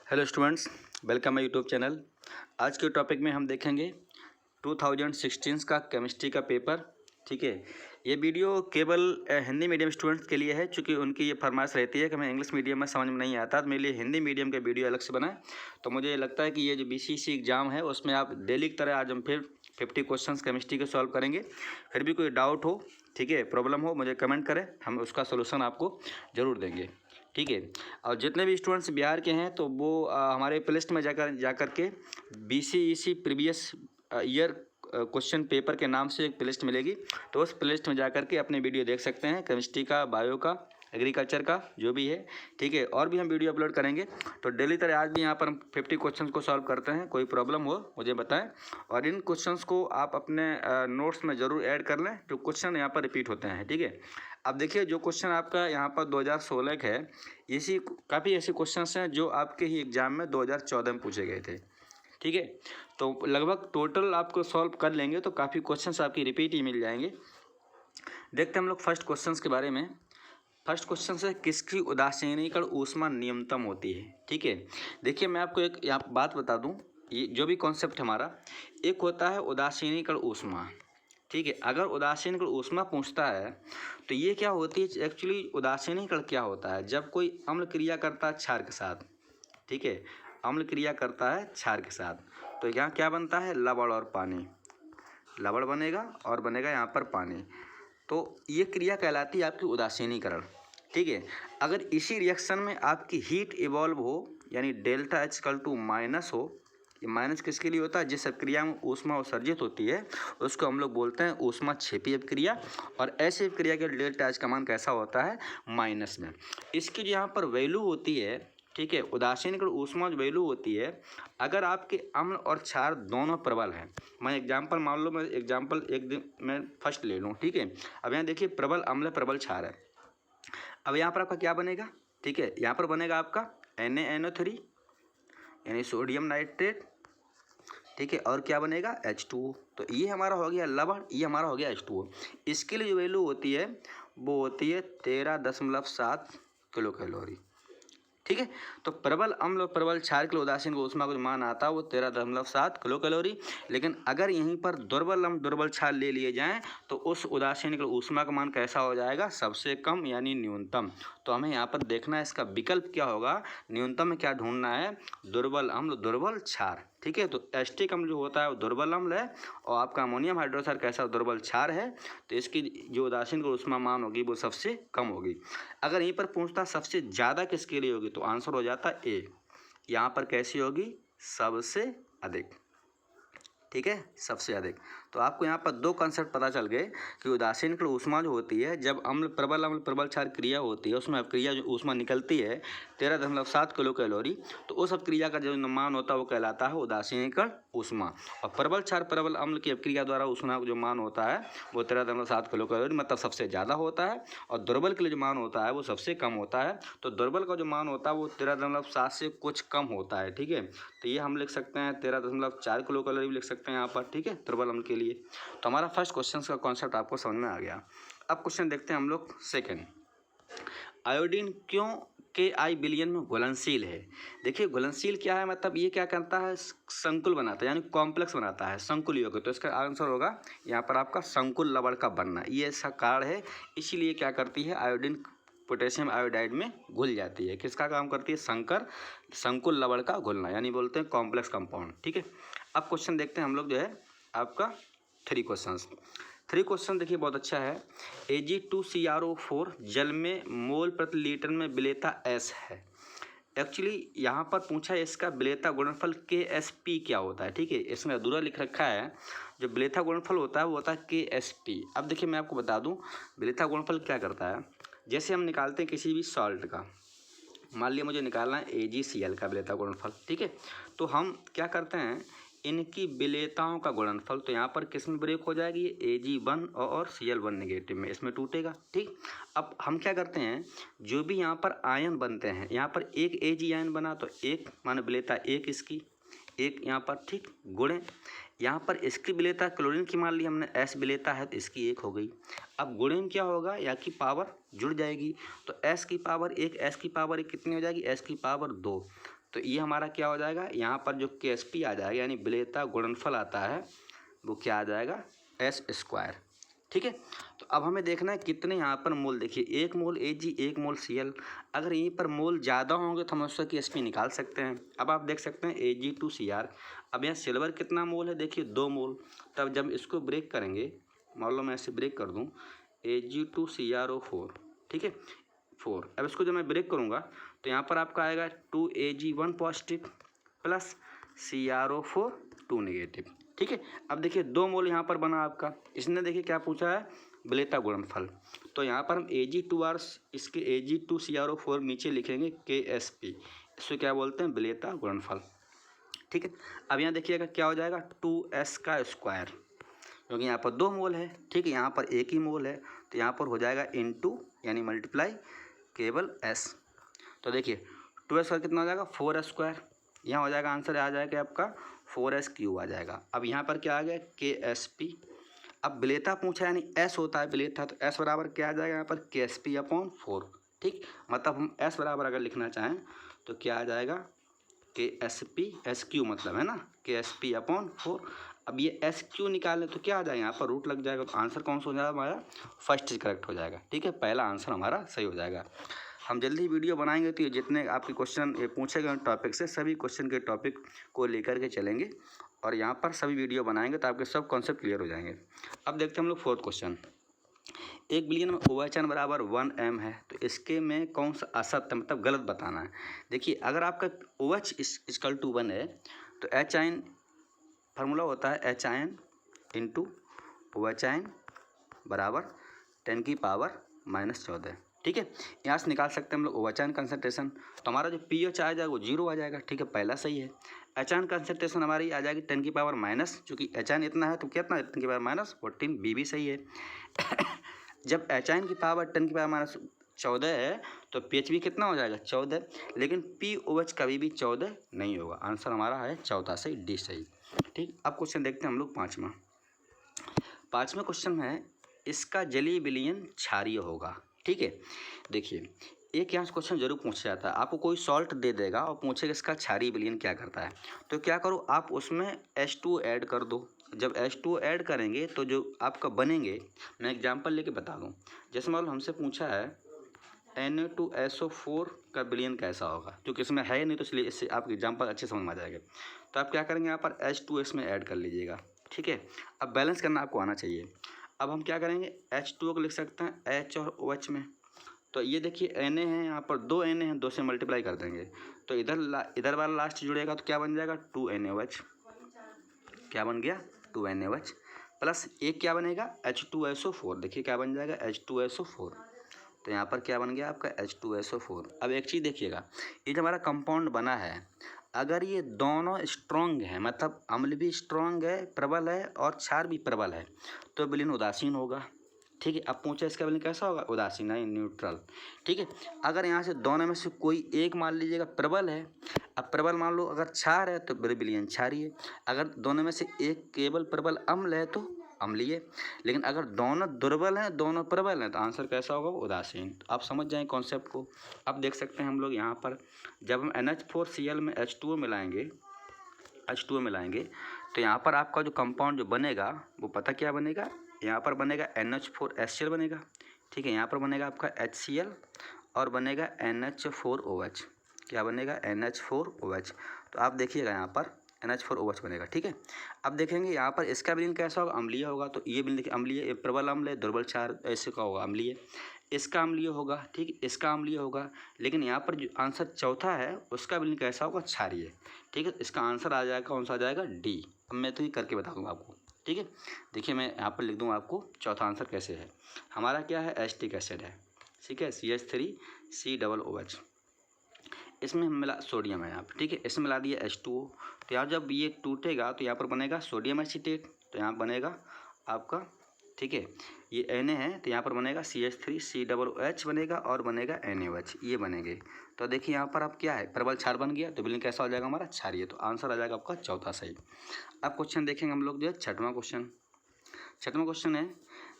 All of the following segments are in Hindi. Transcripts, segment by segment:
Hello students, welcome my YouTube channel. आज के टॉपिक में हम देखेंगे 2016 का केमिस्ट्री का पेपर। ठीक है, ये वीडियो केवल हिंदी मीडियम स्टूडेंट्स के लिए है, क्योंकि उनकी ये फरमाइश रहती है कि हमें इंग्लिश मीडियम में समझ में नहीं आता, तो मेरे लिए हिंदी मीडियम का वीडियो अलग से बनाए। तो मुझे लगता है कि ये जो BCC एग्ज़ाम है उसमें आप डेली की तरह आज हम फिर 50 क्वेश्चंस केमिस्ट्री के सॉल्व करेंगे। फिर भी कोई डाउट हो, ठीक है, प्रॉब्लम हो, मुझे कमेंट करें, हम उसका सोल्यूशन आपको ज़रूर देंगे। ठीक है, और जितने भी स्टूडेंट्स बिहार के हैं तो वो हमारे प्लेलिस्ट में जाकर के BCEC previous year question paper के नाम से एक प्लेलिस्ट मिलेगी, तो उस प्लेलिस्ट में जाकर के अपने वीडियो देख सकते हैं, केमिस्ट्री का, बायो का, एग्रीकल्चर का, जो भी है। ठीक है, और भी हम वीडियो अपलोड करेंगे। तो डेली तरह आज भी यहाँ पर हम 50 क्वेश्चंस को सॉल्व करते हैं। कोई प्रॉब्लम हो मुझे बताएं, और इन क्वेश्चंस को आप अपने नोट्स में ज़रूर ऐड कर लें, जो क्वेश्चन यहाँ पर रिपीट होते हैं। ठीक है, अब देखिए जो क्वेश्चन आपका यहाँ पर 2016 का है, इसी काफ़ी ऐसे क्वेश्चंस हैं जो आपके ही एग्ज़ाम में 2014 में पूछे गए थे। ठीक है, तो लगभग टोटल आपको सॉल्व कर लेंगे तो काफ़ी क्वेश्चंस आपकी रिपीट ही मिल जाएंगे। देखते हैं हम लोग फर्स्ट क्वेश्चंस के बारे में। फर्स्ट क्वेश्चन है, किसकी उदासीनीकरण ऊष्मा न्यूनतम होती है। ठीक है, देखिए मैं आपको एक यहाँ बात बता दूँ, ये जो भी कॉन्सेप्ट हमारा, एक होता है उदासीनीकरण ऊष्मा। ठीक है, अगर उदासीनीकरण ऊष्मा पूछता है तो ये क्या होती है एक्चुअली, उदासीनीकरण क्या होता है, जब कोई अम्ल क्रिया करता है क्षार के साथ। ठीक है, अम्ल क्रिया करता है क्षार के साथ, तो यहाँ क्या बनता है, लवण और पानी। लवण बनेगा और बनेगा यहाँ पर पानी, तो ये क्रिया कहलाती है आपकी उदासीनीकरण। ठीक है, अगर इसी रिएक्शन में आपकी हीट इवॉल्व हो, यानी delta H equal to minus हो, ये माइनस किसके लिए होता है, जिस अभिक्रिया में ऊष्मा उत्सर्जित होती है उसको हम लोग बोलते हैं ऊष्मा क्षेपी अभिक्रिया, और ऐसी अभिक्रिया के डेल्टा H का मान कैसा होता है, माइनस में। इसकी जो यहाँ पर वैल्यू होती है, ठीक है, उदासीनीकरण ऊष्मा जो वैल्यू होती है, अगर आपके अम्ल और क्षार दोनों प्रबल हैं। मैं एग्जाम्पल मान लो, मैं एग्जाम्पल एक दिन मैं फर्स्ट ले लूँ। ठीक है, अब यहाँ देखिए प्रबल अम्ल प्रबल क्षार है। अब यहाँ पर आपका क्या बनेगा, ठीक है, यहाँ पर बनेगा आपका NaNO3 यानी सोडियम नाइट्रेट। ठीक है, और क्या बनेगा, H2O। तो ये हमारा हो गया लवण, ये हमारा हो गया H2O। इसके लिए जो वैल्यू होती है वो होती है 13.7 किलो कैलोरी। ठीक है, तो प्रबल अम्ल और प्रबल क्षार के लिए उदासीन को ऊष्मा का जो मान आता है वो 13.7 किलो कैलोरी। लेकिन अगर यहीं पर दुर्बल अम्ल दुर्बल क्षार ले लिए जाएं तो उस उदासीन के ऊष्मा का मान कैसा हो जाएगा, सबसे कम यानी न्यूनतम। तो हमें यहाँ पर देखना है इसका विकल्प क्या होगा, न्यूनतम में क्या ढूंढना है, दुर्बल अम्ल दुर्बल क्षार। ठीक है, तो एस्टिक अम्ल जो होता है वो दुर्बल अम्ल है, और आपका अमोनियम हाइड्रोक्साइड कैसा दुर्बल क्षार है, तो इसकी जो उदासीन को ऊष्मा मान होगी वो सबसे कम होगी। अगर यहीं पर पूछता सबसे ज़्यादा किसके लिए होगी, तो आंसर हो जाता ए। यहाँ पर कैसी होगी, सबसे अधिक। ठीक है, सबसे अधिक। तो आपको यहाँ पर दो कंसेप्ट पता चल गए कि उदासीनीकरण ऊष्मा जो होती है, जब अम्ल प्रबल क्षार क्रिया होती है उसमें अपक्रिया जो ऊष्मा निकलती है 13.7 किलो कैलोरी, तो उस अपक्रिया का जो मान होता है वो कहलाता है उदासीनीकरण ऊष्मा। और प्रबल क्षार प्रबल अम्ल की अपक्रिया द्वारा ऊष्मा का जो मान होता है वो 13.7 किलो कैलोरी, मतलब सबसे ज़्यादा होता है, और दुर्बल के लिए जो मान होता है वो सबसे कम होता है। तो दुर्बल का जो मान होता है वो 13.7 से कुछ कम होता है। ठीक है, तो ये हम लिख सकते हैं 13.4 किलो कैलोरी भी लिख सकते हैं यहाँ पर। ठीक है, दुर्बल अम्ल के लिए। तो हमारा फर्स्ट क्वेश्चन का कॉन्सेप्ट आपको समझ में आ गया। अब क्वेश्चन देखते हैं हम लोग सेकेंड, आयोडीन क्यों Ki विलयन में घुलनशील है। देखिए घुलनशील क्या है, मतलब ये क्या करता है, संकुल बनाता है, यानी कॉम्प्लेक्स बनाता है, संकुल योग्य। तो इसका आंसर होगा यहाँ पर आपका संकुल लवण का बनना, ये ऐसा कारण है, इसीलिए क्या करती है आयोडीन पोटेशियम आयोडाइड में घुल जाती है। किसका काम करती है, संकुल लवण का घुलना, यानी बोलते हैं कॉम्प्लेक्स कंपाउंड। ठीक है, अब क्वेश्चन देखते हैं हम लोग जो है आपका 3 क्वेश्चन देखिए बहुत अच्छा है। Ag2CrO4 जल में मोल प्रति लीटर में विलेयता S है। एक्चुअली यहाँ पर पूछा है इसका विलेयता गुणनफल Ksp क्या होता है। ठीक है, इसमें अधूरा लिख रखा है, जो विलेयता गुणनफल होता है वो होता है Ksp। अब देखिए मैं आपको बता दूँ विलेयता गुणनफल क्या करता है। जैसे हम निकालते हैं किसी भी सॉल्ट का, मान लिया मुझे निकालना है AgCl का विलेयता गुणनफल। ठीक है, तो हम क्या करते हैं, इनकी विलेयताओं का गुणनफल, तो यहाँ पर किस में ब्रेक हो जाएगी, Ag1 और Cl1 नेगेटिव में, इसमें टूटेगा। ठीक, अब हम क्या करते हैं, जो भी यहाँ पर आयन बनते हैं, यहाँ पर एक Ag आयन बना तो एक माने विलेयता एक इसकी, एक यहाँ पर, ठीक, गुणे यहाँ पर इसकी विलेयता क्लोरीन की मान ली हमने S विलेयता है तो इसकी एक हो गई। अब गुणे में क्या होगा, या की पावर जुड़ जाएगी, तो S की पावर एक, S की पावर एक कितनी हो जाएगी, S की पावर 2। तो ये हमारा क्या हो जाएगा, यहाँ पर जो KSP आ जाएगा यानी विलेयता गुणनफल आता है वो क्या आ जाएगा, S²। ठीक है, तो अब हमें देखना है कितने यहाँ पर मोल। देखिए 1 मोल Ag 1 मोल Cl, अगर यहीं पर मोल ज़्यादा होंगे तो हम उसका KSP निकाल सकते हैं। अब आप देख सकते हैं Ag2Cr। अब यहाँ सिल्वर कितना मोल है, देखिए 2 मोल। तब जब इसको ब्रेक करेंगे, मान लो मैं ऐसे ब्रेक कर दूँ Ag2CrO4, ठीक है 4। अब इसको जब मैं ब्रेक करूँगा तो यहाँ पर आपका आएगा 2Ag1 positive plus CrO4 2 negative. ठीक है, अब देखिए 2 मोल यहाँ पर बना आपका। इसने देखिए क्या पूछा है, विलेयता गुणनफल। तो यहाँ पर हम Ag2R इसके Ag2CrO4 नीचे लिखेंगे KSP, इसको क्या बोलते हैं, विलेयता गुणनफल। ठीक है, अब यहाँ देखिएगा क्या हो जाएगा 2S², क्योंकि यहाँ पर 2 मोल है। ठीक है, यहाँ पर 1 ही मोल है तो यहाँ पर हो जाएगा इनटू यानी मल्टीप्लाई केवल S। तो देखिए 2S का कितना हो जाएगा 4S²। यहाँ हो जाएगा आंसर आ जाएगा आपका 4S³ आ जाएगा। अब यहाँ पर क्या आ गया KSP। अब विलेयता पूछा यानी S होता है विलेयता, तो S बराबर क्या आ जाएगा यहाँ पर KSP/4। ठीक, मतलब हम S बराबर अगर लिखना चाहें तो क्या आ जाएगा KSP, SQ मतलब है ना KSP/4। अब ये SQ निकालें तो क्या आ जाएगा, यहाँ पर रूट लग जाएगा तो आंसर कौन सा हो जाएगा हमारा, फर्स्ट करेक्ट हो जाएगा। ठीक है, पहला आंसर हमारा सही हो जाएगा। हम जल्दी ही वीडियो बनाएंगे तो ये जितने आपके क्वेश्चन पूछे गए टॉपिक से सभी क्वेश्चन के टॉपिक को लेकर के चलेंगे और यहाँ पर सभी वीडियो बनाएंगे तो आपके सब कॉन्सेप्ट क्लियर हो जाएंगे। अब देखते हैं हम लोग 4th क्वेश्चन। 1 बिलियन में OHN बराबर 1m है, तो इसके में कौन सा असत्य मतलब गलत बताना है। देखिए अगर आपका OH = 1 है तो HIN फार्मूला होता है HIN इंटू OHIN बराबर 10⁻⁻14। ठीक है, यहाँ से निकाल सकते हैं हम लोग OHN कंसंट्रेशन। तो हमारा जो pH आ जाएगा वो 0 आ जाएगा। ठीक है, पहला सही है। HIN कंसंट्रेशन हमारी आ जाएगी 10⁻⁻, चूँकि HIN इतना है तो कितना 10⁻⁻14 भी सही है। जब HIN की पावर 10⁻⁻14 है तो pH भी कितना हो जाएगा 14, लेकिन pOH कभी भी 14 नहीं होगा। आंसर हमारा है चौथा सही, डी सही। ठीक, अब क्वेश्चन देखते हैं हम लोग 5वां क्वेश्चन है, इसका जलीय विलयन क्षारीय होगा। ठीक है, देखिए एक यहाँ से क्वेश्चन जरूर पूछा जाता है, आपको कोई सॉल्ट दे देगा और पूछेगा इसका क्षारीय विलयन क्या करता है, तो क्या करो आप उसमें H2 ऐड कर दो। जब H2 ऐड करेंगे तो जो आपका बनेंगे, मैं एग्जांपल लेके बता दूं। जैसे मान लो हमसे पूछा है Na2SO4 का विलयन कैसा होगा, क्योंकि इसमें है नहीं तो इसलिए इससे आपके एग्जांपल अच्छे समझ में आ जाएगा। तो आप क्या करेंगे, यहाँ पर H2 इसमें ऐड कर लीजिएगा। ठीक है, अब बैलेंस करना आपको आना चाहिए। अब हम क्या करेंगे, H2 को लिख सकते हैं H और OH में। तो ये देखिए Na है, यहाँ पर 2 Na हैं, 2 से मल्टीप्लाई कर देंगे तो इधर वाला लास्ट जुड़ेगा तो क्या बन जाएगा 2NaOH। क्या बन गया 2NaOH प्लस एक क्या बनेगा H2SO4। देखिए क्या बन जाएगा H2SO4। तो यहाँ पर क्या बन गया आपका H2SO4। अब एक चीज़ देखिएगा, ये जो हमारा कंपाउंड बना है, अगर ये दोनों स्ट्रॉन्ग हैं मतलब अम्ल भी स्ट्रॉन्ग है प्रबल है और क्षार भी प्रबल है तो विलयन उदासीन होगा। ठीक है, अब पूछे इसका विलयन कैसा होगा, उदासीन है न्यूट्रल। ठीक है, अगर यहाँ से दोनों में से कोई एक मान लीजिएगा प्रबल है, अब प्रबल मान लो अगर क्षार है तो विलयन क्षारीय है, अगर दोनों में से एक केवल प्रबल अम्ल है तो अम्लीय, लेकिन अगर दोनों दुर्बल हैं दोनों प्रबल हैं तो आंसर कैसा होगा उदासीन। आप समझ जाएं कॉन्सेप्ट को। अब देख सकते हैं हम लोग यहाँ पर जब हम NH4Cl में H2O मिलाएंगे तो यहाँ पर आपका जो कंपाउंड जो बनेगा वो पता क्या बनेगा, यहाँ पर बनेगा NH4HCl बनेगा। ठीक है, यहाँ पर बनेगा आपका HCl और बनेगा NH4OH। क्या बनेगा NH4OH। तो आप देखिएगा यहाँ पर NH4OH बनेगा। ठीक है, अब देखेंगे यहाँ पर इसका विलयन कैसा होगा, अम्लीय होगा। तो ये विलयन देखिए अम्लीय, प्रबल अम्ल है दुर्बल क्षार ऐसे का होगा अम्लीय, इसका अम्लीय होगा। ठीक, इसका अम्लीय होगा, लेकिन यहाँ पर जो आंसर चौथा है उसका विलयन कैसा होगा क्षारीय। ठीक है, इसका आंसर आ जाएगा कौन सा आ जाएगा डी। अब मैं तो ये करके बता दूँगा आपको। ठीक है, देखिए मैं यहाँ पर लिख दूँ आपको चौथा आंसर कैसे है। हमारा क्या है एसिटिक एसिड है। ठीक है, CH3COOH, इसमें मिला सोडियम है यहाँ पर। ठीक है, इसमें मिला दिया H2O। तो यहाँ जब ये टूटेगा तो यहाँ पर बनेगा सोडियम एसीटेट, तो यहाँ बनेगा आपका, ठीक है ये Na है तो यहाँ पर बनेगा CH3COOH बनेगा और बनेगा NaOH, ये बनेंगे। तो देखिए यहाँ पर अब क्या है प्रबल क्षार बन गया तो विलयन कैसा हो जाएगा हमारा क्षारीय। तो आंसर आ जाएगा आपका चौथा सही। अब क्वेश्चन देखेंगे हम लोग जो है छठवां क्वेश्चन है,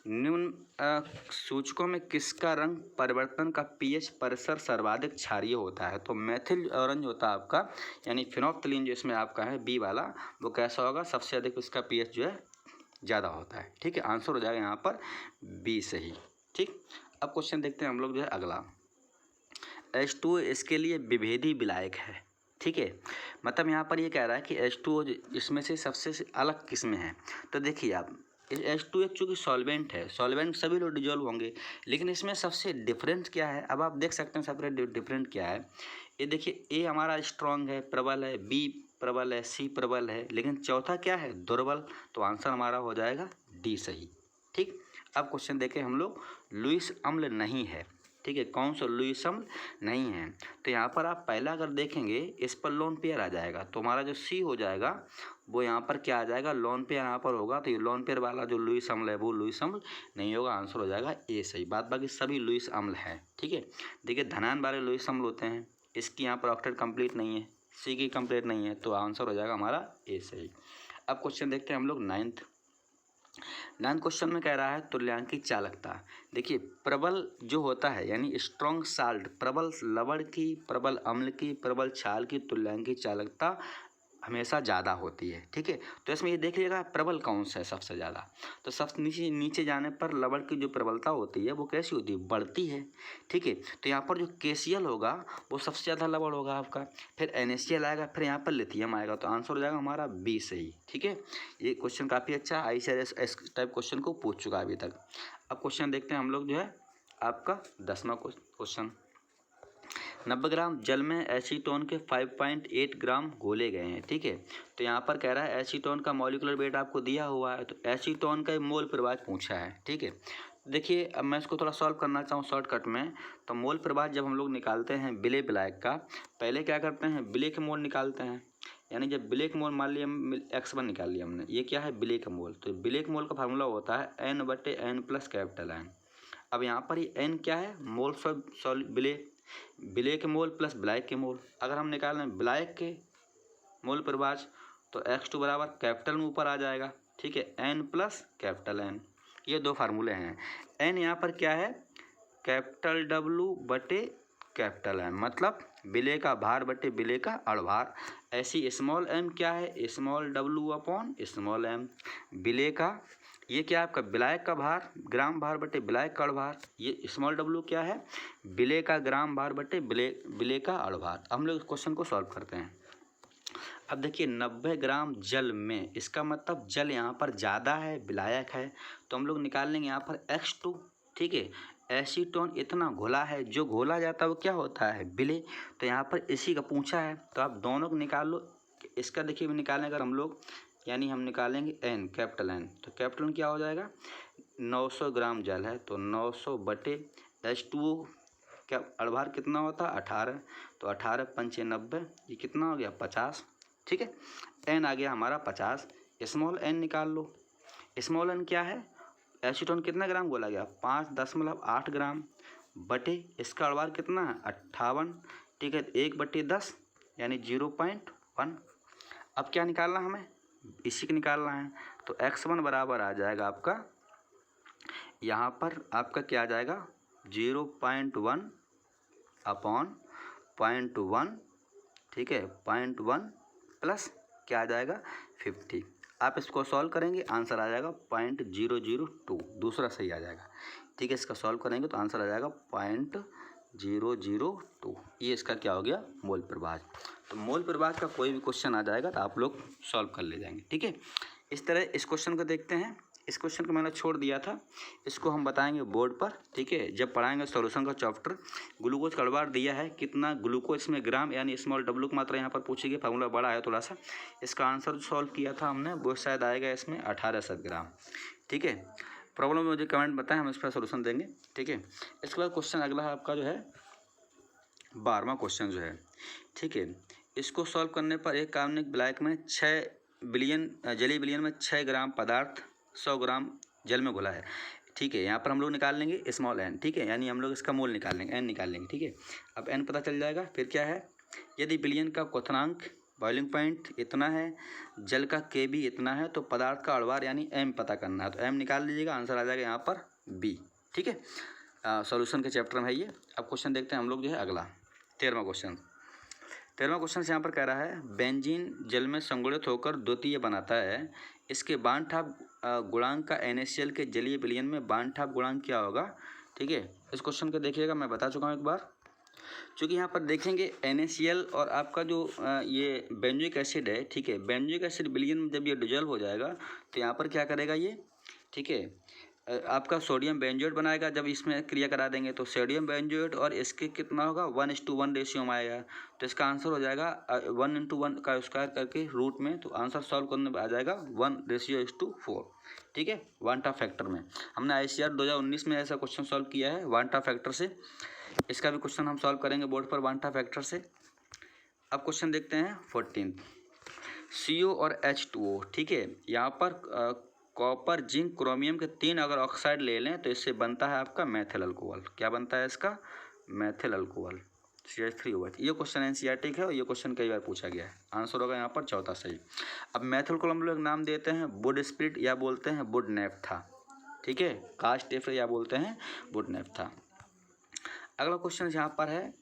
निम्न सूचकों में किसका रंग परिवर्तन का पीएच परिसर सर्वाधिक क्षारीय होता है? तो मेथिल ऑरेंज होता है आपका, यानी फिनोल्फ्थलीन जो इसमें आपका है बी वाला, वो कैसा होगा? सबसे अधिक उसका पीएच जो है ज़्यादा होता है। ठीक है, आंसर हो जाएगा यहाँ पर बी सही। ठीक, अब क्वेश्चन देखते हैं हम लोग जो है अगला। H2O इसके लिए विभेदी विलायक है। ठीक है, मतलब यहाँ पर ये कह रहा है कि H2O इसमें से सबसे अलग किस्में हैं। तो देखिए आप, H2 एक चूँकि सॉल्वेंट है, सॉल्वेंट सभी लोग डिजोल्व होंगे, लेकिन इसमें सबसे डिफरेंट क्या है? अब आप देख सकते हैं सबसे डिफरेंट क्या है। ये देखिए, ए हमारा स्ट्रॉन्ग है, प्रबल है, बी प्रबल है, सी प्रबल है, लेकिन चौथा क्या है? दुर्बल। तो आंसर हमारा हो जाएगा डी सही। ठीक, अब क्वेश्चन देखें हम लोग, लुईस अम्ल नहीं है। ठीक है, कौन सा लुईस अम्ल नहीं है? तो यहाँ पर आप पहला अगर देखेंगे इस पर लोन पेयर आ जाएगा, तो हमारा जो सी हो जाएगा वो यहाँ पर क्या आ जाएगा? लोन पेयर यहाँ पर होगा, तो ये लोन पेयर वाला जो लुईस अम्ल है वो लुईस अम्ल नहीं होगा, आंसर हो जाएगा ए सही। बाकी सभी लुईस अम्ल है। ठीक है, देखिए धनायन वाले लुईस अम्ल होते हैं, इसकी यहाँ पर ऑक्टेट कंप्लीट नहीं है, सी की कंप्लीट नहीं है, तो आंसर हो जाएगा हमारा ए सही। अब क्वेश्चन देखते हैं हम लोग नाइन्थ क्वेश्चन में कह रहा है तुल्यांकी चालकता। देखिए, प्रबल जो होता है यानी स्ट्रॉन्ग साल्ट, प्रबल लवण की, प्रबल अम्ल की, प्रबल क्षार की तुल्यांकी चालकता हमेशा ज़्यादा होती है। ठीक है, तो इसमें ये देख लीजिएगा प्रबल कौन सा है सबसे ज़्यादा। तो सबसे नीचे जाने पर लवण की जो प्रबलता होती है वो कैसी होती है? बढ़ती है। ठीक है, तो यहाँ पर जो KCl होगा वो सबसे ज़्यादा लवण होगा आपका, फिर NaCl आएगा, फिर यहाँ पर लिथियम आएगा, तो आंसर हो जाएगा हमारा बी सही। ठीक है, ये क्वेश्चन काफ़ी अच्छा ICRS इस टाइप क्वेश्चन को पूछ चुका है अभी तक। अब क्वेश्चन देखते हैं हम लोग जो है आपका 10वां क्वेश्चन। 90 ग्राम जल में एसीटोन के 5.8 ग्राम घोले गए हैं। ठीक है, तो यहाँ पर कह रहा है एसीटोन का मॉलिक्यूलर वेट आपको दिया हुआ है, तो एसीटोन का मोल प्रवाह पूछा है। ठीक है, देखिए अब मैं इसको थोड़ा सॉल्व करना चाहूँ शॉर्टकट में। तो मोल प्रवाह जब हम लोग निकालते हैं विलेय विलायक का, पहले क्या करते हैं? विलेय के मोल निकालते हैं, यानी जब विलेय के मोल मान लिया X1 निकाल लिया हमने, ये क्या है? विलेय का मोल। तो विलेय के मोल का फार्मूला होता है N/N + कैपिटल N। अब यहाँ पर ये N क्या है? मोल विलेय के मोल प्लस विलायक के मोल। अगर हम निकाल लें विलायक के मोल प्रवाह, तो X2 बराबर कैपिटल में ऊपर आ जाएगा। ठीक है, N + कैपिटल N, ये दो फार्मूले हैं। N यहाँ पर क्या है? कैपिटल W बटे कैपिटल M, मतलब विलेय का भार बटे विलेय का अणुभार। ऐसी स्मॉल m क्या है? Small w upon small m। विलेय का ये क्या है आपका? विलायक का भार, ग्राम भार बटे विलायक का अणुभार। ये स्मॉल w क्या है? विलेय का ग्राम भार बटे विलेय का अणुभार। हम लोग इस क्वेश्चन को सॉल्व करते हैं। अब देखिए 90 ग्राम जल में, इसका मतलब जल यहाँ पर ज़्यादा है, विलायक है, तो हम लोग निकाल लेंगे यहाँ पर X2। ठीक है, एसीटोन इतना घोला है, जो घोला जाता है वो क्या होता है? विलेय। तो यहाँ पर इसी का पूछा है, तो आप दोनों को निकाल लो। इसका देखिए निकालें अगर हम लोग, यानी हम निकालेंगे N कैपिटल N, तो कैपिटल N क्या हो जाएगा? 900 ग्राम जल है, तो 900 बटे H2O क्या अणुभार कितना होता है? 18, तो 18 पंचे 90, ये कितना हो गया? 50। ठीक है, N आ गया हमारा 50। स्मॉल n निकाल लो। स्मॉल n क्या है? एसीटोन कितना ग्राम बोला गया? 5.8 ग्राम बटे इसका अणुभार कितना है? 58। ठीक है, 1/10 यानी 0.1। अब क्या निकालना हमें? इसी को निकालना है, तो X1 बराबर आ जाएगा आपका, यहाँ पर आपका क्या आ जाएगा? 0.1 अपॉन 0.1। ठीक है, 0.1 प्लस क्या आ जाएगा? 50। आप इसको सॉल्व करेंगे, आंसर आ जाएगा 0.002, दूसरा सही आ जाएगा। ठीक है, इसका सॉल्व करेंगे तो आंसर आ जाएगा 0.002। ये इसका क्या हो गया? मोल प्रवाह। तो मोल प्रवाह का कोई भी क्वेश्चन आ जाएगा तो आप लोग सॉल्व कर ले जाएंगे। ठीक है, इस तरह इस क्वेश्चन को देखते हैं। इस क्वेश्चन को मैंने छोड़ दिया था, इसको हम बताएंगे बोर्ड पर। ठीक है, जब पढ़ाएंगे सॉल्यूशन का चैप्टर। ग्लूकोज का अणुभार दिया है कितना? ग्लूकोज में ग्राम, यानी स्मॉल w की मात्रा यहाँ पर पूछेगी, फार्मूला बड़ा है थोड़ा सा। इसका आंसर जो सॉल्व किया था हमने वो शायद आएगा इसमें 1800 ग्राम। ठीक है, प्रॉब्लम में मुझे कमेंट बताएं, हम इस पर सोल्यूशन देंगे। ठीक है, इसके बाद क्वेश्चन अगला है आपका जो है 12वां क्वेश्चन जो है। ठीक है, इसको सॉल्व करने पर एक कार्बनिक विलायक में 6 बिलियन जलीय विलयन में 6 ग्राम पदार्थ 100 ग्राम जल में घुला है। ठीक है, यहाँ पर हम लोग निकाल लेंगे स्मॉल n। ठीक है, यानी हम लोग इसका मोल निकाल लेंगे, n निकाल लेंगे। ठीक है, अब n पता चल जाएगा। फिर क्या है? यदि विलयन का क्वथनांक बॉइलिंग पॉइंट इतना है, जल का के भी इतना है, तो पदार्थ का अणुभार यानी एम पता करना है, तो एम निकाल लीजिएगा, आंसर आ जाएगा यहाँ पर बी। ठीक है, सॉल्यूशन के चैप्टर में है ये। अब क्वेश्चन देखते हैं हम लोग जो है अगला 13वां क्वेश्चन। 13वां क्वेश्चन यहाँ पर कह रहा है बेंजीन जल में संगुणित होकर द्वितीय बनाता है, इसके बांड-ठोक गुणांक का NaCl के जलीय विलयन में बांड-ठोक गुणांक क्या होगा। ठीक है, इस क्वेश्चन को देखिएगा, मैं बता चुका हूँ एक बार। चूँकि यहाँ पर देखेंगे NaCl और आपका जो ये बेंजोइक एसिड है, ठीक है, बेंजोइक एसिड विलयन में जब ये डिजॉल्व हो जाएगा तो यहाँ पर क्या करेगा ये, ठीक है, आपका सोडियम बेंजोएट बनाएगा। जब इसमें क्रिया करा देंगे तो सोडियम बेंजोएट और इसके कितना होगा 1:1 रेशियो में आएगा, तो इसका आंसर हो जाएगा 1:1 का स्क्वायर करके रूट में, तो आंसर सॉल्व करने में आ जाएगा 1:4। ठीक है, वांटा फैक्टर में हमने ICR 2019 में ऐसा क्वेश्चन सॉल्व किया है वांटा फैक्टर से। इसका भी क्वेश्चन हम सॉल्व करेंगे बोर्ड पर वांटा फैक्टर से। अब क्वेश्चन देखते हैं 14 CO और H2O। ठीक है, यहाँ पर कॉपर जिंक क्रोमियम के 3 अगर ऑक्साइड ले लें तो इससे बनता है आपका मैथिल अल्कोहल। क्या बनता है इसका, मैथिल अल्कोहल CH3OH। ये क्वेश्चन NCERT का है और ये क्वेश्चन कई बार पूछा गया है। आंसर होगा यहाँ पर चौथा सही। अब मैथिल को हम लोग नाम देते हैं वुड स्प्रिट या बोलते हैं वुड नेफ्था। ठीक है, कास्ट एफर या बोलते हैं वुड नेफ्था। अगला क्वेश्चन यहाँ पर है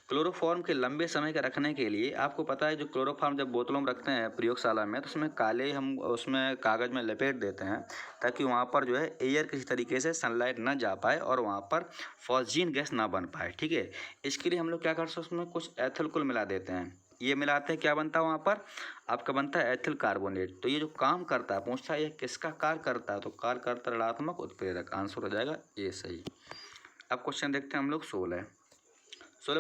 क्लोरोफॉर्म के लंबे समय के रखने के लिए, आपको पता है जो क्लोरोफॉर्म जब बोतलों में रखते हैं प्रयोगशाला में, तो उसमें काले हम उसमें कागज़ में लपेट देते हैं ताकि वहाँ पर जो है एयर किसी तरीके से सनलाइट ना जा पाए और वहाँ पर फॉस्जीन गैस ना बन पाए। ठीक है, इसके लिए हम लोग क्या करते हैं, उसमें कुछ एथिल मिला देते हैं। ये मिलाते हैं, क्या बनता है वहाँ पर आपका बनता है एथिल कार्बोनेट। तो ये जो काम करता है, पूछता है ये किसका कार्य करता है, तो कार्य करता ऋणात्मक उत्प्रेरक। आंसर हो जाएगा ये सही। अब क्वेश्चन देखते हैं हम लोग 16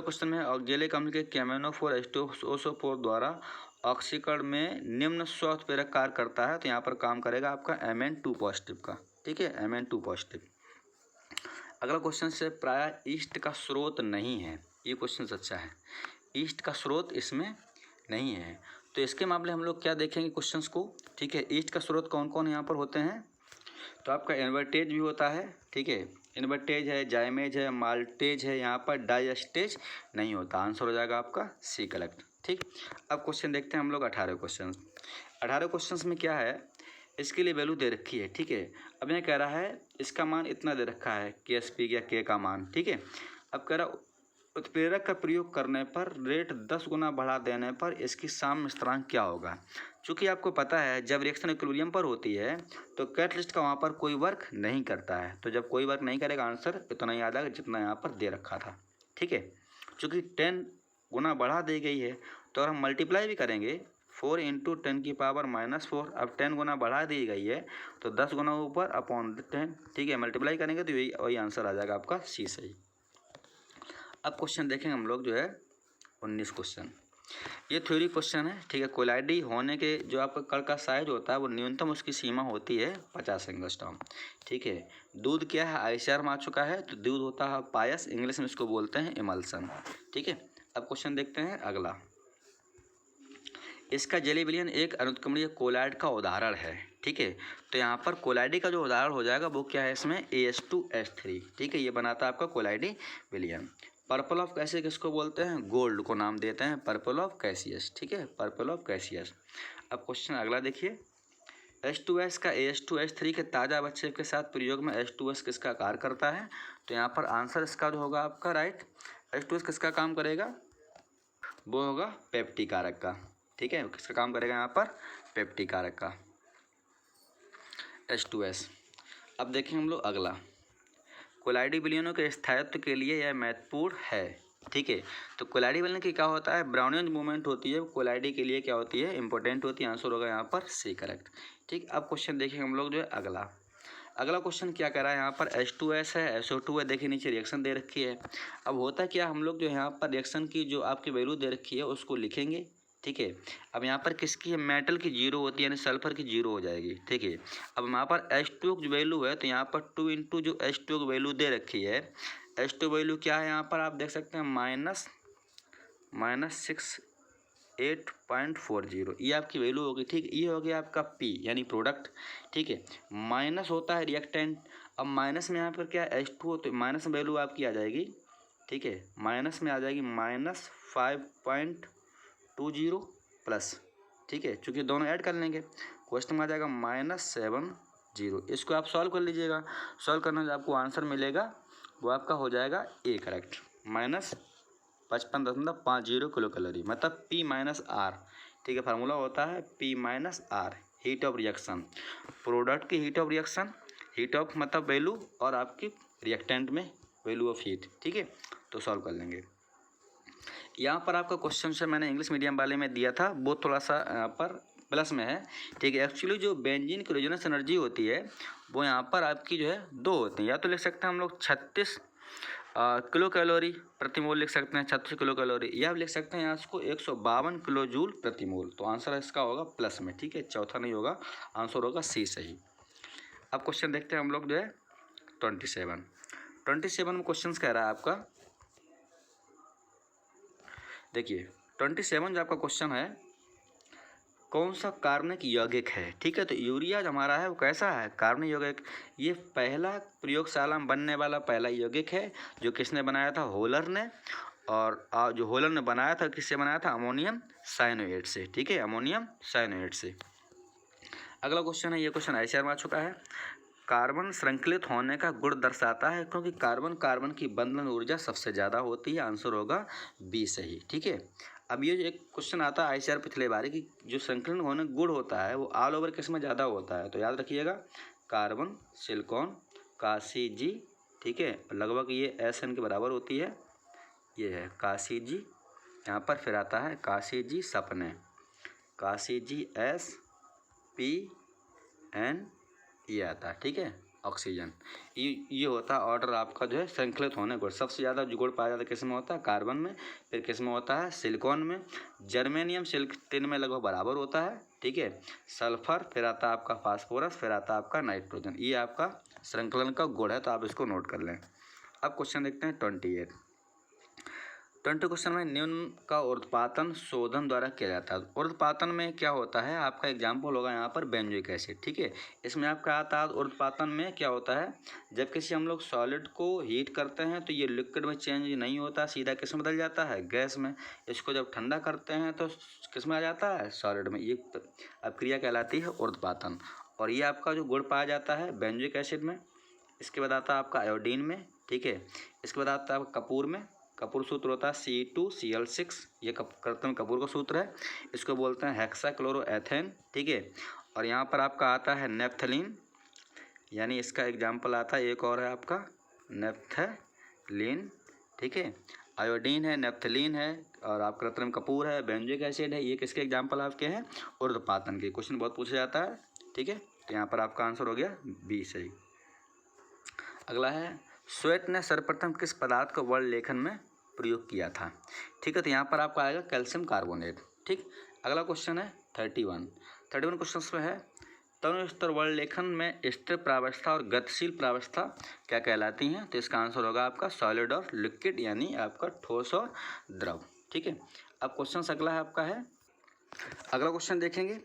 क्वेश्चन में ऑक्जेलिक अम्ल के KMnO4 H2SO4 द्वारा ऑक्सीकरण में निम्न स्वउत्प्रेरक कार्य करता है, तो यहाँ पर काम करेगा आपका Mn2 पॉजिटिव का। ठीक है, Mn2 पॉजिटिव। अगला क्वेश्चन से प्राय ईस्ट का स्रोत नहीं है, ये क्वेश्चन सच्चा है, ईस्ट का स्रोत इसमें नहीं है। तो इसके मामले हम लोग क्या देखेंगे क्वेश्चंस को। ठीक है, ईस्ट का स्रोत कौन कौन यहाँ पर होते हैं, तो आपका इन्वर्टेज भी होता है। ठीक है, इन्वर्टेज है, जाइमेज है, माल्टेज है, यहाँ पर डाइस्टेज नहीं होता। आंसर हो जाएगा आपका सी करेक्ट। ठीक, अब क्वेश्चन देखते हैं हम लोग 18 क्वेश्चन। 18 क्वेश्चन में क्या है, इसके लिए वैल्यू दे रखी है। ठीक है, अब यह कह रहा है इसका मान इतना दे रखा है KSP या K का मान। ठीक है, अब कह रहा उत्प्रेरक का प्रयोग करने पर रेट 10 गुना बढ़ा देने पर इसकी साम्य स्थिरांक क्या होगा। चूँकि आपको पता है जब रिएक्शन इक्विलिब्रियम पर होती है तो कैटलिस्ट का वहाँ पर कोई वर्क नहीं करता है, तो जब कोई वर्क नहीं करेगा आंसर इतना ही आ जाएगा जितना यहाँ पर दे रखा था। ठीक है, चूँकि 10 गुना बढ़ा दी गई है तो अगर हम मल्टीप्लाई भी करेंगे 4 × 10⁻⁻4, अब 10 गुना बढ़ा दी गई है तो 10 गुना ऊपर अपॉन 10। ठीक है, मल्टीप्लाई करेंगे तो वही आंसर आ जाएगा आपका सी सही। अब क्वेश्चन देखेंगे हम लोग जो है 19 क्वेश्चन। ये थ्योरी क्वेश्चन है। ठीक है, कोलाइडी होने के जो आपका कण का साइज होता है वो न्यूनतम उसकी सीमा होती है 50 एंगस्ट्रॉम। ठीक है, दूध क्या है ICR में आ चुका है, तो दूध होता है पायस, इंग्लिश में इसको बोलते हैं इमल्सन। ठीक है, अब क्वेश्चन देखते हैं अगला। इसका जलीय विलयन एक अनुत्क्रमणीय कोलाइड का उदाहरण है। ठीक है, तो यहाँ पर कोलाइडी का जो उदाहरण हो जाएगा वो क्या है, इसमें AS2H3। ठीक है, ये बनाता है आपका कोलाइडी विलयन। पर्पल ऑफ कैसियस किसको बोलते हैं, गोल्ड को नाम देते हैं पर्पल ऑफ कैसियस। ठीक है, पर्पल ऑफ कैसियस। अब क्वेश्चन अगला देखिए, H2S का AS2H3 के ताज़ा बच्चे के साथ प्रयोग में H2S किसका कार्य करता है, तो यहाँ पर आंसर इसका जो होगा आपका राइट, H2S किसका काम करेगा, वो होगा पेप्टिक कारक का। ठीक है, किसका काम करेगा यहाँ पर, पेप्टिक कारक का H2S। अब देखें हम लोग अगला, कोलाइडी विलयनों के स्थायित्व के लिए यह महत्वपूर्ण है। ठीक है, तो कोलाइडी विलयन की क्या होता है, ब्राउनियन मूवमेंट होती है, कोलाइडी के लिए क्या होती है, इंपॉर्टेंट होती है। आंसर होगा यहाँ पर सी करेक्ट। ठीक, अब क्वेश्चन देखेंगे हम लोग जो है अगला क्वेश्चन क्या कह रहा है, यहाँ पर H2S है, SO2 है, देखिए नीचे रिएक्शन दे रखी है। अब होता क्या, हम लोग जो यहाँ पर रिएक्शन की जो आपकी वैल्यू दे रखी है उसको लिखेंगे। ठीक है, अब यहाँ पर किसकी है, मेटल की 0 होती है, यानी सल्फर की 0 हो जाएगी। ठीक है, अब यहाँ पर H2 की वैल्यू है तो यहाँ पर 2 × जो H2 की वैल्यू दे रखी है, H2 वैल्यू क्या है यहाँ पर आप देख सकते हैं -68.40, ये आपकी वैल्यू होगी। ठीक, ये हो गया आपका P यानी प्रोडक्ट। ठीक है, माइनस होता है रिएक्टेंट। अब माइनस में यहाँ पर क्या H2 तो माइनस में वैल्यू आपकी आ जाएगी। ठीक है, माइनस में आ जाएगी -5.20 प्लस, ठीक है, चूँकि दोनों ऐड कर लेंगे। क्वेश्चन में आ जाएगा -7 इसको आप सॉल्व कर लीजिएगा। सॉल्व करने से आपको आंसर मिलेगा, वो आपका हो जाएगा ए करेक्ट, -55.50 किलो कैलोरी, मतलब P माइनस आर, ठीक है। फार्मूला होता है P minus R, heat of reaction, product की heat of reaction, heat of मतलब वैल्यू, और आपकी रिएक्टेंट में वैल्यू ऑफ हीट, ठीक है। तो सॉल्व कर लेंगे। यहाँ पर आपका क्वेश्चन से मैंने इंग्लिश मीडियम वाले में दिया था, वो थोड़ा सा यहाँ पर प्लस में है, ठीक है। एक्चुअली जो बेंजीन की रेजोनेंस एनर्जी होती है वो यहाँ पर आपकी जो है 2 होती है। या तो लिख सकते हैं हम लोग 36 किलो कैलोरी प्रति मोल लिख सकते हैं, 36 किलो कैलोरी, या लिख सकते हैं यहाँ इसको 152 किलो जूल प्रति मोल। तो आंसर इसका होगा प्लस में, ठीक है, चौथा नहीं होगा, आंसर होगा सी सही। अब क्वेश्चन देखते हैं हम लोग जो है 27 में क्वेश्चन कह रहा है आपका, देखिए 27 जो आपका क्वेश्चन है, कौन सा कार्बनिक यौगिक है, ठीक है। तो यूरिया जो हमारा है वो कैसा है, कार्बनिक यौगिक। ये पहला प्रयोगशाला में बनने वाला पहला यौगिक है, जो किसने बनाया था, होलर ने। और जो होलर ने बनाया था, किससे बनाया था, अमोनियम साइनोएट से, ठीक है, अमोनियम साइनोएट से। अगला क्वेश्चन है, ये क्वेश्चन ICR में आ चुका है। कार्बन श्रृंखलित होने का गुण दर्शाता है, क्योंकि कार्बन की बंधन ऊर्जा सबसे ज़्यादा होती है, आंसर होगा बी सही, ठीक है। अब ये एक क्वेश्चन आता है ICR पिछले बार की, जो संकलन होने गुण होता है वो ऑल ओवर किस में ज़्यादा होता है, तो याद रखिएगा कार्बन, सिलिकॉन, कासी, ठीक है, लगभग ये SN के बराबर होती है, ये है कासी, यहाँ पर फिर आता है कासी, सपने, कासी SPN, ये आता है, ठीक है, ऑक्सीजन। ये होता है ऑर्डर आपका जो है श्रृंखलित होने गुण। सबसे ज़्यादा जो गुण पाया जाता है किस में होता है, कार्बन में, फिर किस में होता है, सिलिकॉन में, जर्मेनियम सिल्क टिन में लगभग बराबर होता है, ठीक है, सल्फर, फिर आता है आपका फास्फोरस, फिर आता है आपका नाइट्रोजन। ये आपका श्रृंखलन का गुण है, तो आप इसको नोट कर लें। अब क्वेश्चन देखते हैं 28 क्वेश्चन में, निम्न का उर्ध्वपातन शोधन द्वारा किया जाता है। उर्ध्वपातन में क्या होता है, आपका एग्जाम्पल होगा यहाँ पर बेंजोइक एसिड, ठीक है। इसमें आपका आता है उर्ध्वपातन में क्या होता है, जब किसी हम लोग सॉलिड को हीट करते हैं तो ये लिक्विड में चेंज नहीं होता, सीधा किस में बदल जाता है, गैस में। इसको जब ठंडा करते हैं तो किस में आ जाता है, सॉलिड में। ये अब क्रिया कहलाती है उर्ध्वपातन। और ये आपका जो गुण पाया जाता है बेंजोइक एसिड में। इसके बाद आता है आपका आयोडीन में, ठीक है। इसके बाद आता है कपूर में, कपूर सूत्र होता है C2Cl6, ये कृत्रिम कपूर का सूत्र है। इसको बोलते हैं हेक्साक्लोरोएथेन, ठीक है। और यहाँ पर आपका आता है नेफ्थलीन, यानी इसका एग्जाम्पल आता है, एक और है आपका नेफ्थलीन, ठीक है। आयोडीन है, नेफ्थलीन है, और आप कृत्रिम कपूर है, बेंजोइक एसिड है। ये किसके एग्जाम्पल आपके हैं, उर्ध्वपातन के। क्वेश्चन बहुत पूछा जाता है, ठीक है। तो यहाँ पर आपका आंसर हो गया बी सही। अगला है, स्वेट ने सर्वप्रथम किस पदार्थ को वर्ण लेखन में प्रयोग किया था, ठीक है। तो यहाँ पर आपका आएगा कैल्शियम कार्बोनेट, ठीक। अगला क्वेश्चन है 31 क्वेश्चन में है, तनु स्तर वर्ण लेखन में स्थिर प्रावस्था और गतिशील प्रावस्था क्या कहलाती हैं। तो इसका आंसर होगा आपका सॉलिड और लिक्विड, यानी आपका ठोस और द्रव, ठीक है। अब क्वेश्चन अगला है आपका है, अगला क्वेश्चन देखेंगे,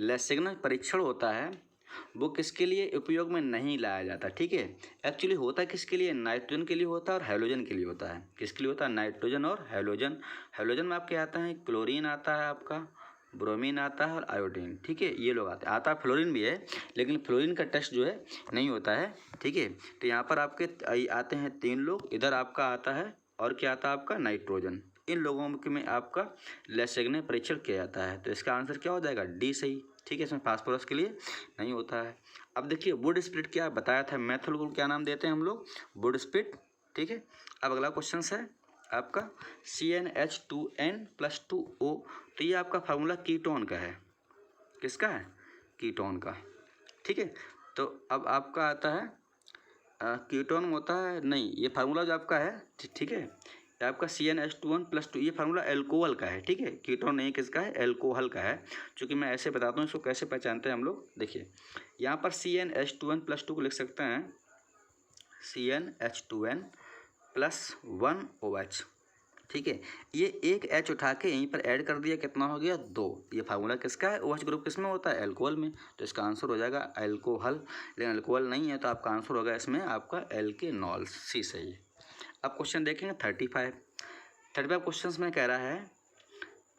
लेसिग्नस परीक्षण होता है वो किसके लिए उपयोग में नहीं लाया जाता, ठीक है। एक्चुअली होता है किसके लिए, नाइट्रोजन के लिए होता है और हैलोजन के लिए होता है। किसके लिए होता है, नाइट्रोजन और हैलोजन। हैलोजन में आपके आता है क्लोरीन आता है, आपका ब्रोमीन आता है और आयोडीन, ठीक है, ये लोग आते हैं। आता है फ्लोरीन भी है, लेकिन फ्लोरीन का टेस्ट जो है नहीं होता है, ठीक है। तो यहाँ पर आपके आते हैं 3 लोग, इधर आपका आता है, और क्या आता है आपका नाइट्रोजन। इन लोगों में आपका लेसिग्नस परीक्षण किया जाता है। तो इसका आंसर क्या हो जाएगा, डी सही, ठीक है। इसमें फास्फोरस के लिए नहीं होता है। अब देखिए वुड स्प्लिट क्या बताया था, मेथल को क्या नाम देते हैं हम लोग, वुड स्प्लिट, ठीक है। अब अगला क्वेश्चन है आपका CnH2n+2O। तो ये आपका फार्मूला कीटोन का है, किसका है, कीटोन का, ठीक है। तो अब आपका आता है कीटोन होता है, नहीं, ये फार्मूला जो आपका है, ठीक है, आपका CnH2n+2, ये फार्मूला एल्कोहल का है, ठीक है। कीटोन नहीं किसका है, एल्कोहल का है। चूँकि मैं ऐसे बताता हूँ इसको कैसे पहचानते हैं हम लोग। देखिए यहाँ पर CnH2n+2 को लिख सकते हैं CnH2n+1OH, ठीक है। ये एक H उठा के यहीं पर ऐड कर दिया, कितना हो गया, 2। ये फार्मूला किसका है, OH ग्रुप किस में होता है, एल्कोहल में। तो इसका आंसर हो जाएगा एल्कोहल, लेकिन एल्कोहल नहीं है, तो आपका आंसर होगा इसमें आपका एल्केनॉल, सी सही है। अब क्वेश्चन देखेंगे 35 क्वेश्चन में कह रहा है,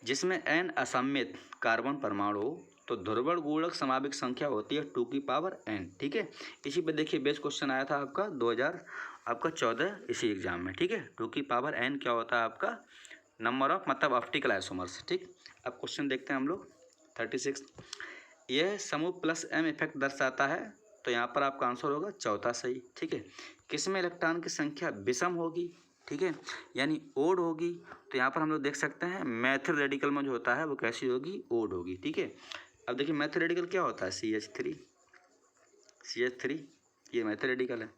जिसमें n असममित कार्बन परमाणु हो तो ध्रुवण गुणक समाविक संख्या होती है 2 की पावर n। ठीक है, इसी पे देखिए बेस क्वेश्चन आया था आपका 2014 इसी एग्जाम में। ठीक है, 2 की पावर n क्या होता है आपका नंबर ऑफ मतलब ऑप्टिकल आइसोमर्स। ठीक, अब क्वेश्चन देखते हैं हम लोग 36। यह समूह प्लस m इफेक्ट दर्शाता है, तो यहाँ पर आपका आंसर होगा चौथा सही। ठीक है, किसमें इलेक्ट्रॉन की संख्या विषम होगी, ठीक है, यानी ओड होगी, तो यहाँ पर हम लोग देख सकते हैं मैथिल रेडिकल में जो होता है वो कैसी होगी, ओड होगी। ठीक है, अब देखिए मैथिल रेडिकल क्या होता है, CH3 ये मैथिल रेडिकल है,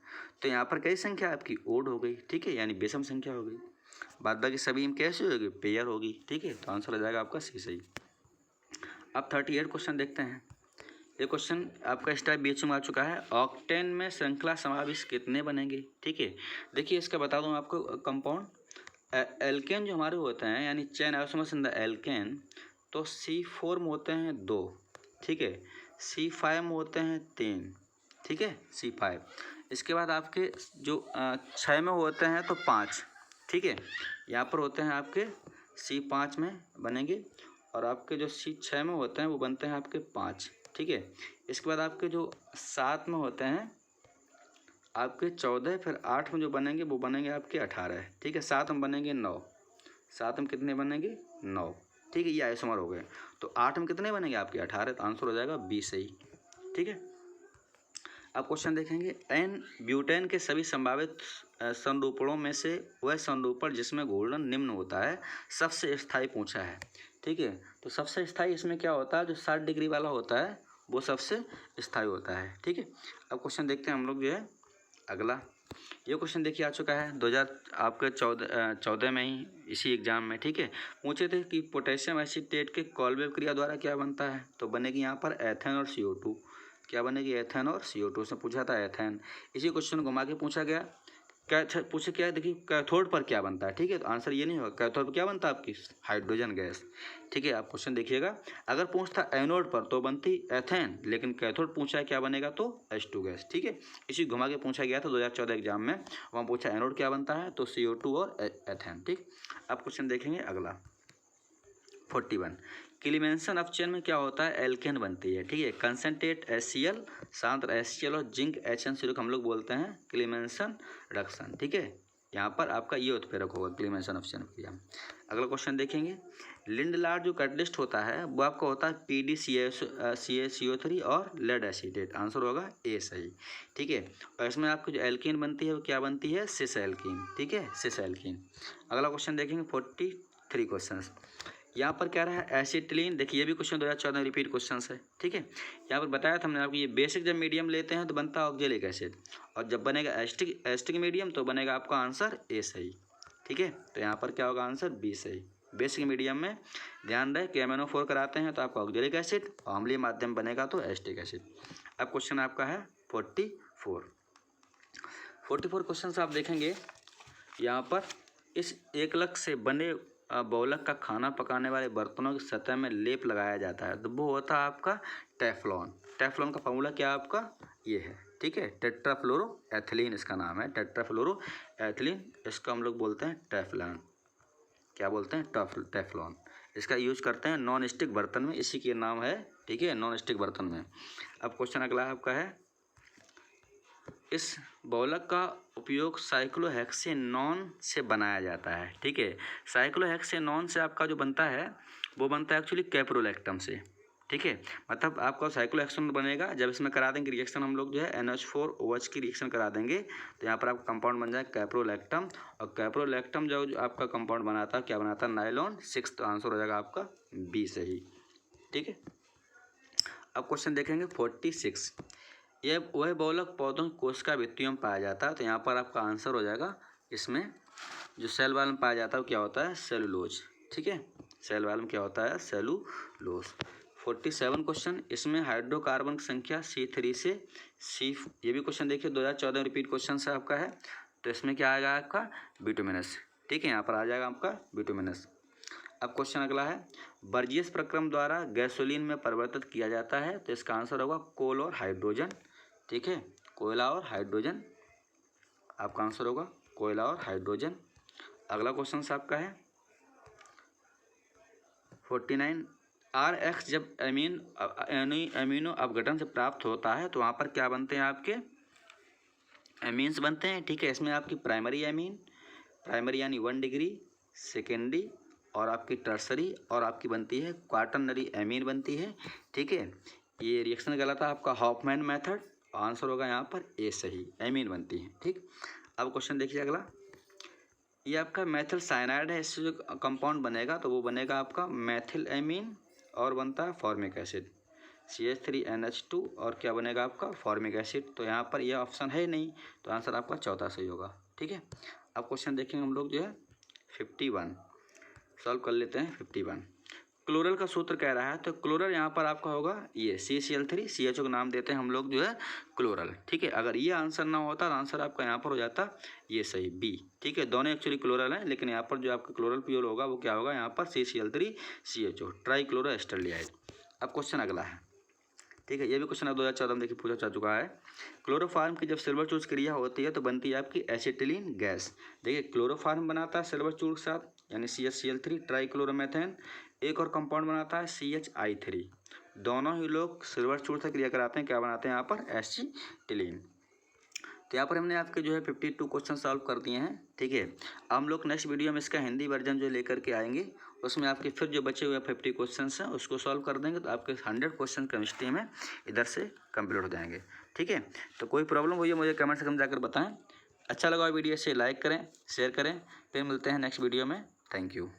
तो यहाँ पर कई संख्या आपकी ओड हो गई। ठीक है, यानी विषम संख्या हो गई, बाद बाकी सभी में कैसी होगी, पेयर होगी। ठीक है, तो आंसर आ जाएगा आपका सी सही। अब 38 क्वेश्चन देखते हैं। ये क्वेश्चन आपका इस टाइप बीच में आ चुका है, ऑक्टेन में श्रृंखला समावेश कितने बनेंगे। ठीक है, देखिए इसका बता दूं आपको कंपाउंड एल्केन जो हमारे होते हैं यानी chain isomers in the alkene, तो C4 में होते हैं 2, ठीक है, C5 में होते हैं 3, ठीक है, C5। इसके बाद आपके जो 6 में होते हैं तो 5, ठीक है, यहाँ पर होते हैं आपके C5 में बनेंगे, और आपके जो C6 में होते हैं वो बनते हैं आपके 5। ठीक है, इसके बाद आपके जो 7 में होते हैं आपके 14, फिर 8 में जो बनेंगे वो बनेंगे आपके 18। ठीक है, 7 में बनेंगे 9, 7 में कितने बनेंगे 9। ठीक है, ये आइसोमर हो गए, तो 8 में कितने बनेंगे आपके 18, तो आंसर हो जाएगा बी सही। ठीक है, अब क्वेश्चन देखेंगे एन ब्यूटेन के सभी संभावित संरूपणों में से वह संरूपण जिसमें घूर्णन निम्न होता है सबसे स्थायी पूछा है। ठीक है, तो सबसे स्थायी इसमें क्या होता है, जो 60 डिग्री वाला होता है वो सबसे स्थायी होता है। ठीक है, अब क्वेश्चन देखते हैं हम लोग जो है अगला। ये क्वेश्चन देखिए आ चुका है 2014 में ही इसी एग्जाम में। ठीक है, पूछे थे कि पोटेशियम एसीटेट के कॉलवेव क्रिया द्वारा क्या बनता है, तो बनेगी यहाँ पर एथेन और CO2। क्या बनेगी, एथेन और CO2 से पूछा था एथेन। इसी क्वेश्चन को घुमा के पूछा गया पूछे क्या है, देखिए कैथोड पर क्या बनता है। ठीक है, तो आंसर ये नहीं होगा, कैथोड पर क्या बनता है आपकी हाइड्रोजन गैस। ठीक है, आप क्वेश्चन देखिएगा, अगर पूछता एनोड पर तो बनती एथेन, लेकिन कैथोड पूछा है क्या बनेगा तो H2 गैस। ठीक है, इसी घुमा के पूछा गया था 2014 एग्जाम में, वहाँ पूछा एनोड क्या बनता है तो CO2 और एथेन। ठीक, अब क्वेश्चन देखेंगे अगला 41। क्लीमेंसन ऑफ चेन में क्या होता है, एल्केन बनती है। ठीक है, कंसनट्रेट HCl सांद्र HCl और जिंक HNO को हम लोग बोलते हैं क्लीमेंसन रिडक्शन। ठीक है, यहाँ पर आपका ये उत्प्रेरक होगा क्लीमेंसन ऑफ चेन क्रिया। अगला क्वेश्चन देखेंगे, लिंडलार्ड जो कैटलिस्ट होता है वो आपका होता है PdCaCO3 और लेड एसीटेट। आंसर होगा ए सही। ठीक है, और इसमें आपकी जो एल्कीन बनती है वो क्या बनती है, सिस एल्कीन। ठीक है, सिस एल्कीन। अगला क्वेश्चन देखेंगे 43 क्वेश्चन। यहाँ पर क्या रहा है एसिटिलीन, देखिए ये भी क्वेश्चन 2014 में रिपीट क्वेश्चन है। ठीक है, यहाँ पर बताया था हमने आपको, ये बेसिक जब मीडियम लेते हैं तो बनता है ऑक्जेलिक एसिड, और जब बनेगा एस्टिक मीडियम तो बनेगा आपका आंसर ए सही। ठीक है, तो यहाँ पर क्या होगा आंसर बी सही। बेसिक मीडियम में ध्यान रहे कि MnO4 कराते हैं तो आपका ऑक्जेलिक एसिड, और अम्लीय माध्यम बनेगा तो एस्टिक एसिड। अब क्वेश्चन आपका है 44 क्वेश्चन आप देखेंगे, यहाँ पर इस एकलक से बने बहुलक का खाना पकाने वाले बर्तनों की सतह में लेप लगाया जाता है, तो वो होता है आपका टेफ्लॉन। टेफ्लॉन का फॉर्मूला क्या आपका ये है। ठीक है, टेट्राफ्लोरो एथिलीन इसका नाम है, टेट्राफ्लोरो एथिलीन, इसको हम लोग बोलते हैं टेफ्लॉन। क्या बोलते हैं, टेफ्लॉन। इसका यूज करते हैं नॉन स्टिक बर्तन में, इसी के नाम है। ठीक है, नॉन स्टिक बर्तन में। अब क्वेश्चन अगला आपका है, इस बहुलक का उपयोग साइक्लोहेक्सेनॉन से बनाया जाता है। ठीक है, साइक्लोहेक्सेनॉन से आपका जो बनता है वो बनता है एक्चुअली कैप्रोलैक्टम से। ठीक है, मतलब आपका साइक्लोहेक्सेनॉन बनेगा जब इसमें करा देंगे रिएक्शन हम लोग जो है NH4OH की रिएक्शन करा देंगे, तो यहाँ पर आपका कंपाउंड बन जाए कैप्रोलैक्टम, और कैप्रोलैक्टम जो आपका कंपाउंड बनाता है क्या बनाता है, नायलॉन 6। तो आंसर हो जाएगा आपका बी सही। ठीक है, अब क्वेश्चन देखेंगे 46। यह वह बहुलक पौधों की कोशिका भित्तियों में पाया जाता है, तो यहाँ पर आपका आंसर हो जाएगा, इसमें जो सेल वाल में पाया जाता है वो क्या होता है, सेलुलोज। ठीक है, सेल वाल में क्या होता है, सेलुलोज। 47 क्वेश्चन, इसमें हाइड्रोकार्बन की संख्या C3 से ये भी क्वेश्चन देखिए 2014 रिपीट क्वेश्चन से आपका है, तो इसमें क्या आएगा आपका बिटुमिनस। ठीक है, यहाँ पर आ जाएगा आपका बिटुमिनस। अब क्वेश्चन अगला है, बर्जियस प्रक्रम द्वारा गैसोलीन में परिवर्तित किया जाता है, तो इसका आंसर होगा कोल और हाइड्रोजन। ठीक है, कोयला और हाइड्रोजन, आपका आंसर होगा कोयला और हाइड्रोजन। अगला क्वेश्चन आपका है 49 RH जब एमिनो अपघटन से प्राप्त होता है तो वहाँ पर क्या बनते हैं, आपके एमीन्स बनते हैं। ठीक है, इसमें आपकी प्राइमरी एमीन, प्राइमरी यानी 1 डिग्री, सेकेंडरी और आपकी टर्सरी और आपकी बनती है क्वाटरनरी एमीन बनती है। ठीक है, ये रिएक्शन गलत है आपका, हॉफमैन मेथड, आंसर होगा यहाँ पर ए सही, एमीन बनती है। ठीक, अब क्वेश्चन देखिए अगला, ये आपका मेथिल साइनाइड है, इससे जो कंपाउंड बनेगा तो वो बनेगा आपका मेथिल एमीन और बनता है फॉर्मिक एसिड, CH3NH2 और क्या बनेगा आपका फॉर्मिक एसिड। तो यहाँ पर यह ऑप्शन है नहीं, तो आंसर आपका चौथा सही होगा। ठीक है, अब क्वेश्चन देखेंगे हम लोग जो है 51, सॉल्व कर लेते हैं 51। क्लोरल का सूत्र कह रहा है, तो क्लोरल यहाँ पर आपका होगा ये CCl3, CHO का नाम देते हैं हम लोग जो है क्लोरल। ठीक है, अगर ये आंसर ना होता तो आंसर आपका यहाँ पर हो जाता ये सही B। ठीक है, दोनों एक्चुअली क्लोरल हैं, लेकिन यहाँ पर जो आपका क्लोरल प्योर होगा वो क्या होगा यहाँ पर CCl3 CHO, ट्राईक्लोरोएस्टरलियाइड। अब क्वेश्चन अगला है, ठीक है, ये भी क्वेश्चन 2014 में देखिए पूछा जा चुका है। क्लोरोफार्म की जब सिल्वर चूर्ण क्रिया होती है तो बनती है आपकी एसिटिलीन गैस। देखिए क्लोरोफार्म बनाता है सिल्वर चूर्ण के साथ यानी CHCl3 ट्राईक्लोरोमेथेन, एक और कंपाउंड बनाता है CHI3, दोनों ही लोग सिल्वर चूर्ण से क्रिया कराते हैं, क्या बनाते हैं यहाँ पर एसिटिलीन। तो यहाँ पर हमने आपके जो है 52 क्वेश्चन सॉल्व कर दिए हैं। ठीक है, अब हम लोग नेक्स्ट वीडियो में इसका हिंदी वर्जन जो लेकर के आएंगे, उसमें आपके फिर जो बचे हुए 50 क्वेश्चन हैं उसको सॉल्व कर देंगे, तो आपके 100 क्वेश्चन केमिस्ट्री में इधर से कंप्लीट हो जाएंगे। ठीक है, तो कोई प्रॉब्लम हुई है मुझे कमेंट सेक्शन में जाकर बताएं। अच्छा लगा वीडियो से लाइक करें, शेयर करें, फिर मिलते हैं नेक्स्ट वीडियो में। Thank you.